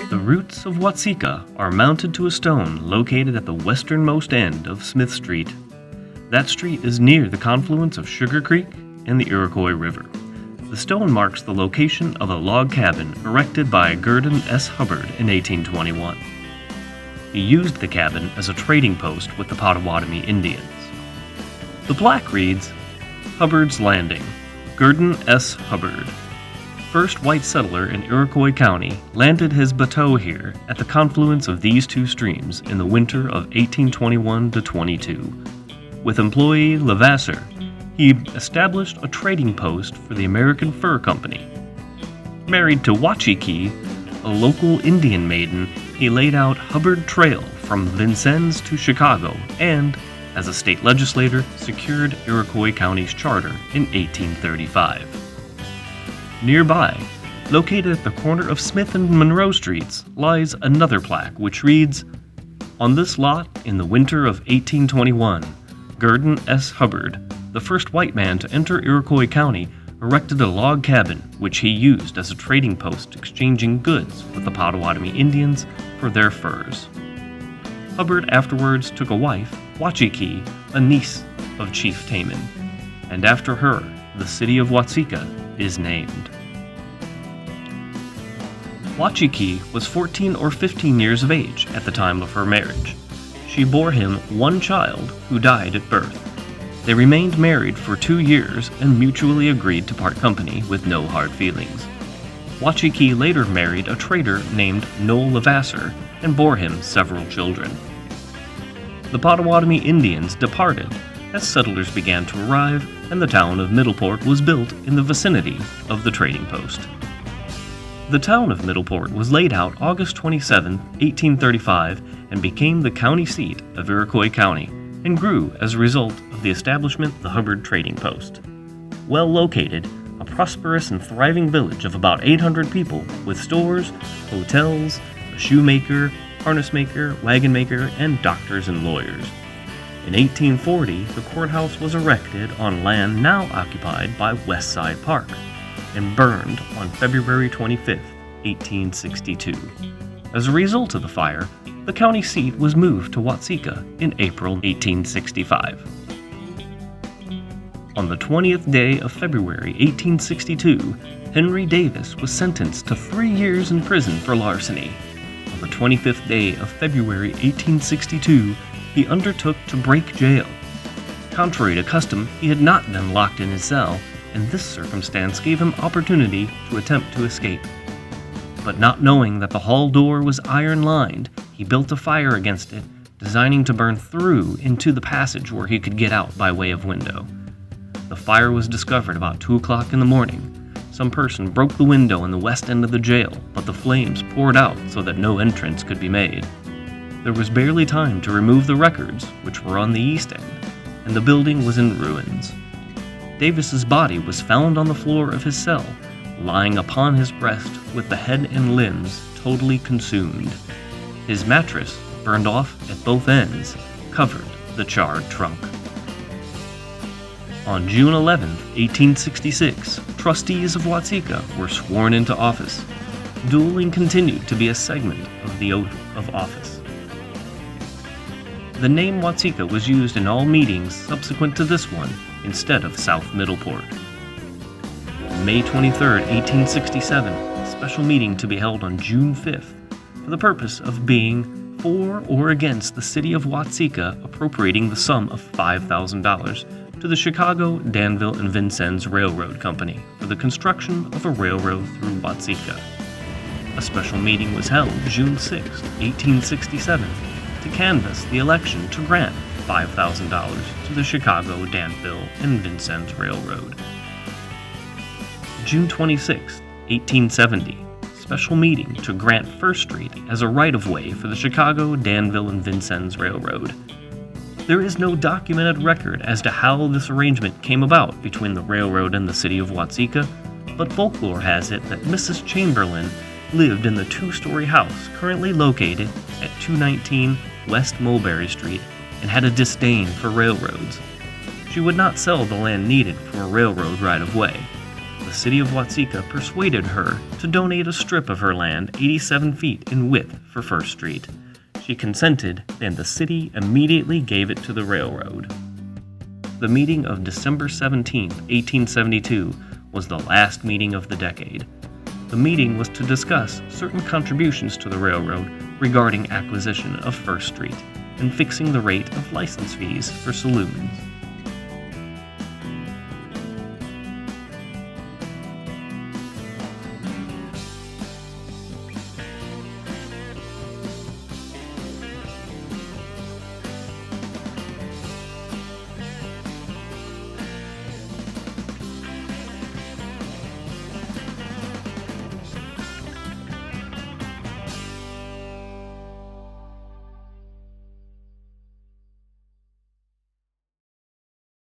The roots of Watseka are mounted to a stone located at the westernmost end of Smith Street. That street is near the confluence of Sugar Creek and the Iroquois River. The stone marks the location of a log cabin erected by Gurdon S. Hubbard in 1821. He used the cabin as a trading post with the Potawatomi Indians. The plaque reads, Hubbard's Landing, Gurdon S. Hubbard. First white settler in Iroquois County landed his bateau here at the confluence of these two streams in the winter of 1821-22. With employee Levasseur, he established a trading post for the American Fur Company. Married to Watseka, a local Indian maiden, he laid out Hubbard Trail from Vincennes to Chicago and, as a state legislator, secured Iroquois County's charter in 1835. Nearby, located at the corner of Smith and Monroe Streets, lies another plaque which reads, On this lot, in the winter of 1821, Gurdon S. Hubbard, the first white man to enter Iroquois County, erected a log cabin which he used as a trading post exchanging goods with the Potawatomi Indians for their furs. Hubbard afterwards took a wife, Watseka, a niece of Chief Taman, and after her, the city of Watseka is named. Watseka was 14 or 15 years of age at the time of her marriage. She bore him one child who died at birth. They remained married for 2 years and mutually agreed to part company with no hard feelings. Watseka later married a trader named Noel Levasseur and bore him several children. The Potawatomi Indians departed as settlers began to arrive, and the town of Middleport was built in the vicinity of the trading post. The town of Middleport was laid out August 27, 1835, and became the county seat of Iroquois County, and grew as a result of the establishment of the Hubbard Trading Post. Well located, a prosperous and thriving village of about 800 people with stores, hotels, a shoemaker, harness maker, wagon maker, and doctors and lawyers. In 1840, the courthouse was erected on land now occupied by West Side Park and burned on February 25, 1862. As a result of the fire, the county seat was moved to Watseka in April 1865. On the 20th day of February 1862, Henry Davis was sentenced to 3 years in prison for larceny. On the 25th day of February 1862, he undertook to break jail. Contrary to custom, he had not been locked in his cell, and this circumstance gave him opportunity to attempt to escape. But not knowing that the hall door was iron-lined, he built a fire against it, designing to burn through into the passage where he could get out by way of window. The fire was discovered about 2 o'clock in the morning. Some person broke the window in the west end of the jail, but the flames poured out so that no entrance could be made. There was barely time to remove the records, which were on the east end, and the building was in ruins. Davis's body was found on the floor of his cell, lying upon his breast with the head and limbs totally consumed. His mattress, burned off at both ends, covered the charred trunk. On June 11, 1866, trustees of Watseka were sworn into office. Dueling continued to be a segment of the oath of office. The name Watseka was used in all meetings subsequent to this one instead of South Middleport. On May 23, 1867, a special meeting to be held on June 5th for the purpose of being for or against the city of Watseka appropriating the sum of $5,000 to the Chicago, Danville, and Vincennes Railroad Company for the construction of a railroad through Watseka. A special meeting was held June 6, 1867, to canvass the election to grant $5,000 to the Chicago, Danville, and Vincennes Railroad. June 26, 1870, special meeting to grant First Street as a right-of-way for the Chicago, Danville, and Vincennes Railroad. There is no documented record as to how this arrangement came about between the railroad and the city of Watseka, but folklore has it that Mrs. Chamberlain lived in the 2-story house currently located at 219 West Mulberry Street and had a disdain for railroads. She would not sell the land needed for a railroad right-of-way. the city of Watseka persuaded her to donate a strip of her land 87 feet in width for First Street. She consented, and the city immediately gave it to the railroad. The meeting of December 17, 1872, was the last meeting of the decade. The meeting was to discuss certain contributions to the railroad regarding acquisition of First Street and fixing the rate of license fees for saloons.